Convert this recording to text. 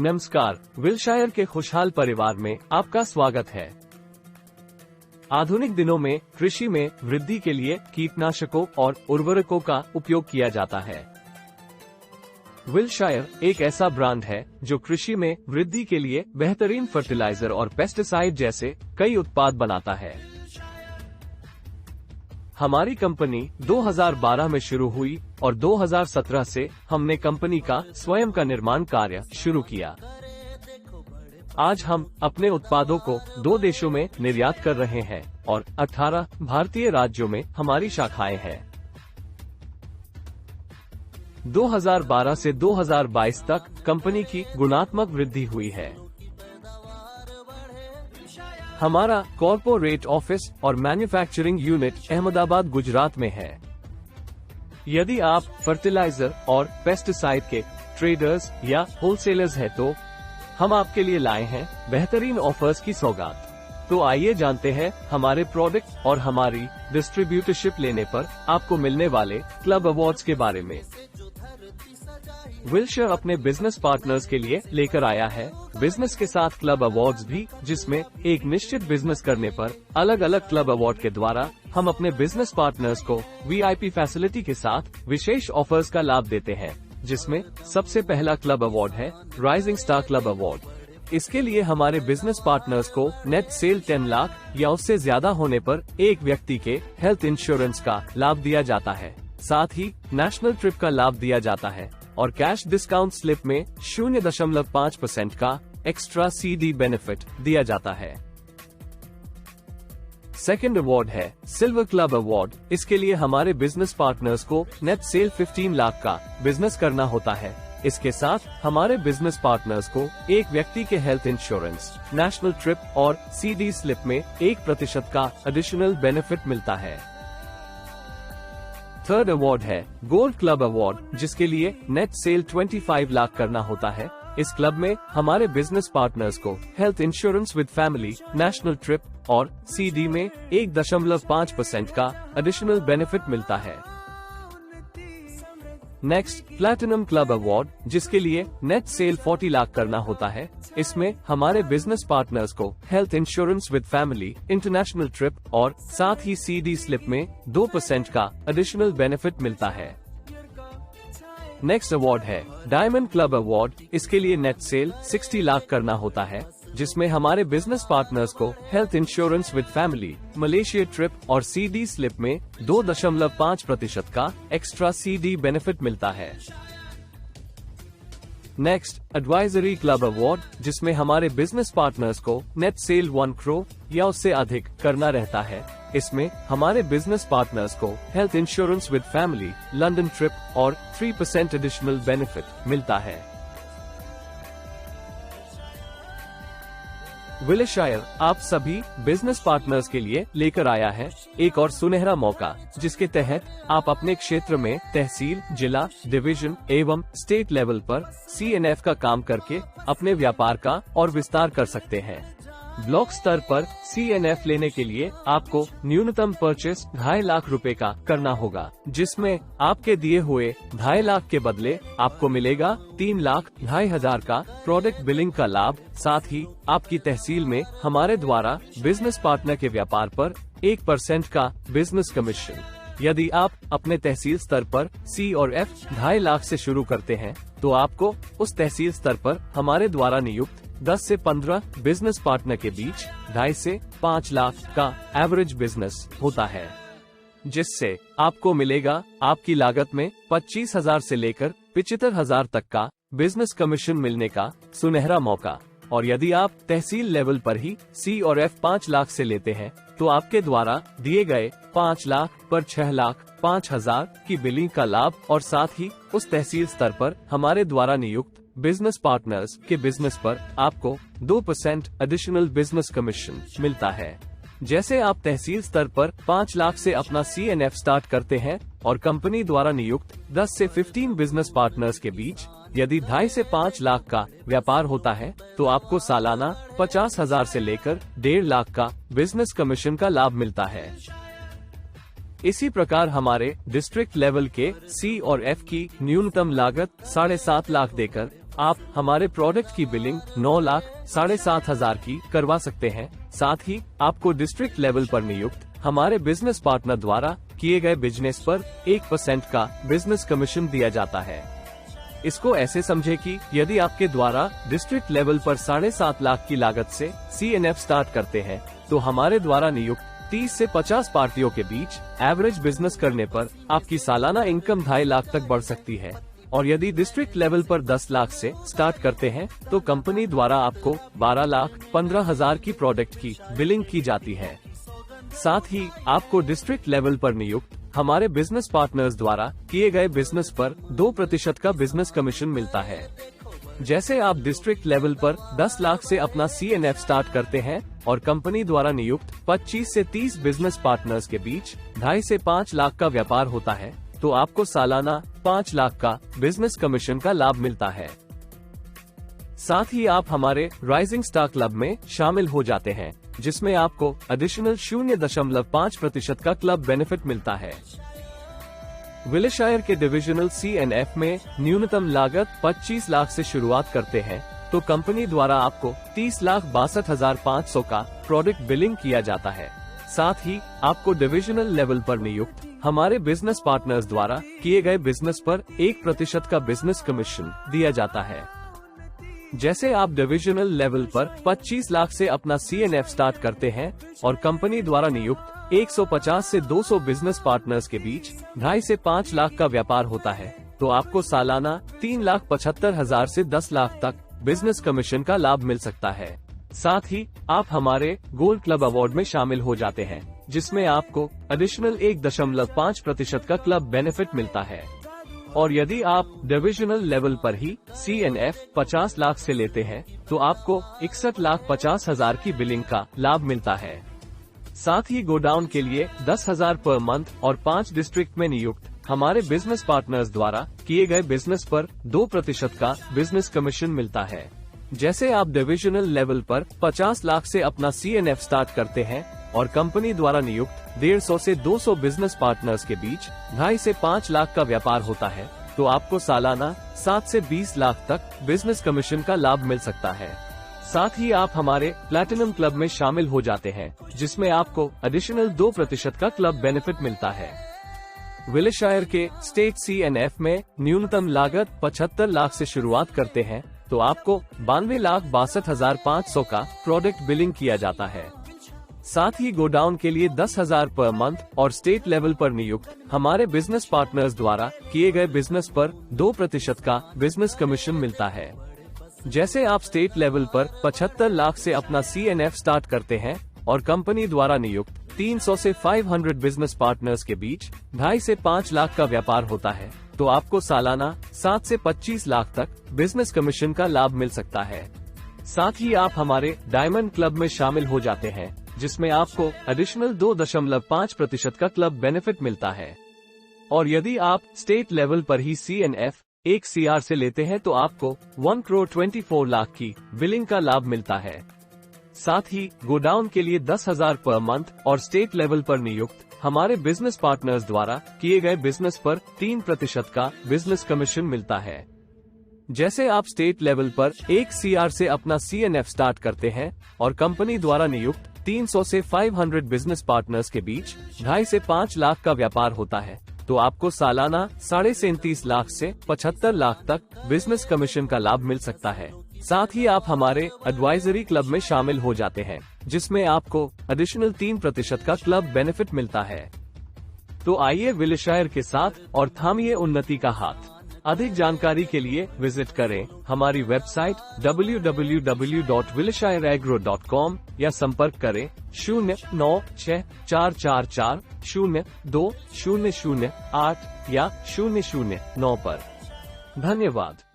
नमस्कार, विलशायर के खुशहाल परिवार में आपका स्वागत है। आधुनिक दिनों में कृषि में वृद्धि के लिए कीटनाशकों और उर्वरकों का उपयोग किया जाता है। विलशायर एक ऐसा ब्रांड है जो कृषि में वृद्धि के लिए बेहतरीन फर्टिलाइजर और पेस्टिसाइड जैसे कई उत्पाद बनाता है। हमारी कंपनी 2012 में शुरू हुई और 2017 से हमने कंपनी का स्वयं का निर्माण कार्य शुरू किया। आज हम अपने उत्पादों को 2 देशों में निर्यात कर रहे हैं और 18 भारतीय राज्यों में हमारी शाखाएं हैं। 2012 से 2022 तक कंपनी की गुणात्मक वृद्धि हुई है। हमारा कॉर्पोरेट ऑफिस और मैन्युफैक्चरिंग यूनिट अहमदाबाद, गुजरात में है। यदि आप फर्टिलाइजर और पेस्टिसाइड के ट्रेडर्स या होलसेलर्स हैं तो हम आपके लिए लाए हैं बेहतरीन ऑफर्स की सौगात। तो आइए जानते हैं हमारे प्रोडक्ट और हमारी डिस्ट्रीब्यूटरशिप लेने पर आपको मिलने वाले क्लब अवार्ड्स के बारे में। विलशायर अपने बिजनेस पार्टनर्स के लिए लेकर आया है बिजनेस के साथ क्लब अवार्ड्स भी, जिसमें एक निश्चित बिजनेस करने पर अलग अलग क्लब अवार्ड के द्वारा हम अपने बिजनेस पार्टनर्स को वीआईपी फैसिलिटी के साथ विशेष ऑफर्स का लाभ देते हैं, जिसमें सबसे पहला क्लब अवार्ड है राइजिंग स्टार क्लब अवार्ड। इसके लिए हमारे बिजनेस पार्टनर्स को नेट सेल 10 लाख या उससे ज्यादा होने पर एक व्यक्ति के हेल्थ इंश्योरेंस का लाभ दिया जाता है। साथ ही नेशनल ट्रिप का लाभ दिया जाता है और कैश डिस्काउंट स्लिप में 0.5% का एक्स्ट्रा CD बेनिफिट दिया जाता है। सेकंड अवार्ड है सिल्वर क्लब अवार्ड। इसके लिए हमारे बिजनेस पार्टनर्स को नेट सेल 15 लाख का बिजनेस करना होता है। इसके साथ हमारे बिजनेस पार्टनर्स को एक व्यक्ति के हेल्थ इंश्योरेंस, नेशनल ट्रिप और CD स्लिप में 1% का एडिशनल बेनिफिट मिलता है। थर्ड अवार्ड है गोल्ड क्लब अवार्ड, जिसके लिए नेट सेल 25 लाख करना होता है। इस क्लब में हमारे बिजनेस पार्टनर्स को health insurance with family, national trip और CD में 1.5% का एडिशनल बेनिफिट मिलता है। नेक्स्ट प्लैटिनम क्लब अवार्ड, जिसके लिए नेट सेल 40 लाख करना होता है। इसमें हमारे बिजनेस पार्टनर्स को health insurance with family, international trip और साथ ही CD स्लिप में 2% का एडिशनल बेनिफिट मिलता है। नेक्स्ट अवार्ड है डायमंड क्लब अवार्ड। इसके लिए नेट सेल 60 लाख करना होता है, जिसमें हमारे बिजनेस पार्टनर्स को health insurance with family, Malaysia trip और CD स्लिप में 2.5% का एक्स्ट्रा CD बेनिफिट मिलता है। नेक्स्ट एडवाइजरी क्लब अवार्ड, जिसमें हमारे बिजनेस पार्टनर्स को नेट सेल 1 करोड़ या उससे अधिक करना रहता है। इसमें हमारे बिजनेस पार्टनर्स को health insurance with family, London trip और 3% एडिशनल बेनिफिट मिलता है। विलशायर आप सभी बिजनेस पार्टनर्स के लिए लेकर आया है एक और सुनहरा मौका, जिसके तहत आप अपने क्षेत्र में तहसील, जिला, डिवीजन एवं स्टेट लेवल पर CNF का काम करके अपने व्यापार का और विस्तार कर सकते हैं। ब्लॉक स्तर पर CNF लेने के लिए आपको न्यूनतम परचेस 2.5 लाख रुपए का करना होगा, जिसमें आपके दिए हुए 2.5 लाख के बदले आपको मिलेगा 3,02,500 का प्रोडक्ट बिलिंग का लाभ। साथ ही आपकी तहसील में हमारे द्वारा बिजनेस पार्टनर के व्यापार पर 1% का बिजनेस कमीशन। यदि आप अपने तहसील स्तर पर C और F 2.5 लाख से शुरू करते हैं तो आपको उस तहसील स्तर पर हमारे द्वारा नियुक्त 10 से 15 बिजनेस पार्टनर के बीच 2.5 से 5 लाख का एवरेज बिजनेस होता है, जिससे आपको मिलेगा आपकी लागत में 25,000 से लेकर 75,000 तक का बिजनेस कमीशन मिलने का सुनहरा मौका। और यदि आप तहसील लेवल पर ही C और F 5 लाख से लेते हैं तो आपके द्वारा दिए गए 5 लाख पर 6,05,000 की बिलिंग का लाभ और साथ ही उस तहसील स्तर पर हमारे द्वारा नियुक्त बिजनेस पार्टनर्स के बिजनेस पर आपको 2% एडिशनल बिजनेस कमीशन मिलता है। जैसे आप तहसील स्तर पर 5 लाख से अपना CNF स्टार्ट करते हैं और कंपनी द्वारा नियुक्त 10 से 15 बिजनेस पार्टनर्स के बीच यदि 2.5 से 5 लाख का व्यापार होता है तो आपको सालाना 50,000 से लेकर 1.5 लाख का बिजनेस कमीशन का लाभ मिलता है। इसी प्रकार हमारे डिस्ट्रिक्ट लेवल के C और F की न्यूनतम लागत 7.5 लाख देकर आप हमारे प्रोडक्ट की बिलिंग 9,07,500 की करवा सकते हैं। साथ ही आपको डिस्ट्रिक्ट लेवल पर नियुक्त हमारे बिजनेस पार्टनर द्वारा किए गए बिजनेस पर 1% का बिजनेस कमीशन दिया जाता है। इसको ऐसे समझे कि यदि आपके द्वारा डिस्ट्रिक्ट लेवल पर 7.5 लाख की लागत से CNF स्टार्ट करते हैं, तो हमारे द्वारा नियुक्त 30 से 50 पार्टियों के बीच एवरेज बिजनेस करने पर आपकी सालाना इनकम 2.5 लाख तक बढ़ सकती है। और यदि डिस्ट्रिक्ट लेवल पर 10 लाख से स्टार्ट करते हैं, तो कंपनी द्वारा आपको 12,15,000 की प्रोडक्ट की बिलिंग की जाती है। साथ ही आपको डिस्ट्रिक्ट लेवल पर नियुक्त हमारे बिजनेस पार्टनर्स द्वारा किए गए बिजनेस पर 2% का बिजनेस कमीशन मिलता है। जैसे आप डिस्ट्रिक्ट लेवल पर 10 लाख से अपना CNF स्टार्ट करते हैं और कंपनी द्वारा नियुक्त 25 से 30 बिजनेस पार्टनर्स के बीच 2.5 से 5 लाख का व्यापार होता है, तो आपको सालाना 5 लाख का बिजनेस कमीशन का लाभ मिलता है। साथ ही आप हमारे राइजिंग स्टार क्लब में शामिल हो जाते हैं, जिसमें आपको एडिशनल 0.5% का क्लब बेनिफिट मिलता है। विलिशायर के डिविजनल CNF में न्यूनतम लागत 25 लाख से शुरुआत करते हैं, तो कंपनी द्वारा आपको 30,62,500 का प्रोडक्ट बिलिंग किया जाता है। साथ ही आपको डिविजनल लेवल पर नियुक्त हमारे बिजनेस पार्टनर्स द्वारा किए गए बिजनेस पर 1% का बिजनेस कमीशन दिया जाता है। जैसे आप डिविजनल लेवल पर 25 लाख से अपना CNF स्टार्ट करते हैं और कंपनी द्वारा नियुक्त 150 से 200 बिजनेस पार्टनर्स के बीच 2.5 से 5 लाख का व्यापार होता है, तो आपको सालाना 3,75,000 से 10 लाख तक बिजनेस कमीशन का लाभ मिल सकता है। साथ ही आप हमारे गोल्ड क्लब अवार्ड में शामिल हो जाते हैं, जिसमें आपको एडिशनल 1.5% का क्लब बेनिफिट मिलता है। और यदि आप डिविजनल लेवल पर ही CNF 50 लाख से लेते हैं, तो आपको 61,50,000 की बिलिंग का लाभ मिलता है। साथ ही गोडाउन के लिए 10,000 पर मंथ और 5 डिस्ट्रिक्ट में नियुक्त हमारे बिजनेस पार्टनर्स द्वारा किए गए बिजनेस पर 2% का बिजनेस कमीशन मिलता है। जैसे आप डिविजनल लेवल पर 50 लाख से अपना CNF स्टार्ट करते हैं और कंपनी द्वारा नियुक्त 150 से 200 बिजनेस पार्टनर्स के बीच 2.5 से 5 लाख का व्यापार होता है, तो आपको सालाना 7 से 20 लाख तक बिजनेस कमीशन का लाभ मिल सकता है। साथ ही आप हमारे प्लैटिनम क्लब में शामिल हो जाते हैं, जिसमें आपको एडिशनल 2% का क्लब बेनिफिट मिलता है। विलिशायर के स्टेट CNF में न्यूनतम लागत 75 लाख से शुरुआत करते हैं, तो आपको 92,62,500 का प्रोडक्ट बिलिंग किया जाता है। साथ ही गोडाउन के लिए 10,000 पर मंथ और स्टेट लेवल पर नियुक्त हमारे बिजनेस पार्टनर्स द्वारा किए गए बिजनेस पर 2% का बिजनेस कमीशन मिलता है। जैसे आप स्टेट लेवल पर 75 लाख से अपना CNF स्टार्ट करते हैं और कंपनी द्वारा नियुक्त 300 से 500 बिजनेस पार्टनर्स के बीच 2.5 से 5 लाख का व्यापार होता है, तो आपको सालाना 7 से 25 लाख तक बिजनेस कमीशन का लाभ मिल सकता है। साथ ही आप हमारे डायमंड क्लब में शामिल हो जाते हैं, जिसमें आपको एडिशनल 2.5% का क्लब बेनिफिट मिलता है। और यदि आप स्टेट लेवल पर ही CNF 1 CR से लेते हैं, तो आपको 1,24 लाख की बिलिंग का लाभ मिलता है। साथ ही गोडाउन के लिए 10,000 पर मंथ और स्टेट लेवल पर नियुक्त हमारे बिजनेस पार्टनर्स द्वारा किए गए बिजनेस पर 3% का बिजनेस कमीशन मिलता है। जैसे आप स्टेट लेवल पर 1 CR से अपना CNF स्टार्ट करते हैं और कंपनी द्वारा नियुक्त 300 से 500 बिजनेस पार्टनर्स के बीच 2.5 से 5 लाख का व्यापार होता है, तो आपको सालाना 37.5 लाख से 75 लाख तक बिजनेस कमीशन का लाभ मिल सकता है। साथ ही आप हमारे एडवाइजरी क्लब में शामिल हो जाते हैं, जिसमें आपको एडिशनल 3% का क्लब बेनिफिट मिलता है। तो आइए विलिशायर के साथ और थामिए उन्नति का हाथ। अधिक जानकारी के लिए विजिट करें हमारी वेबसाइट www.wilshireagro.com या संपर्क करें 096444020008 या 009 पर। धन्यवाद।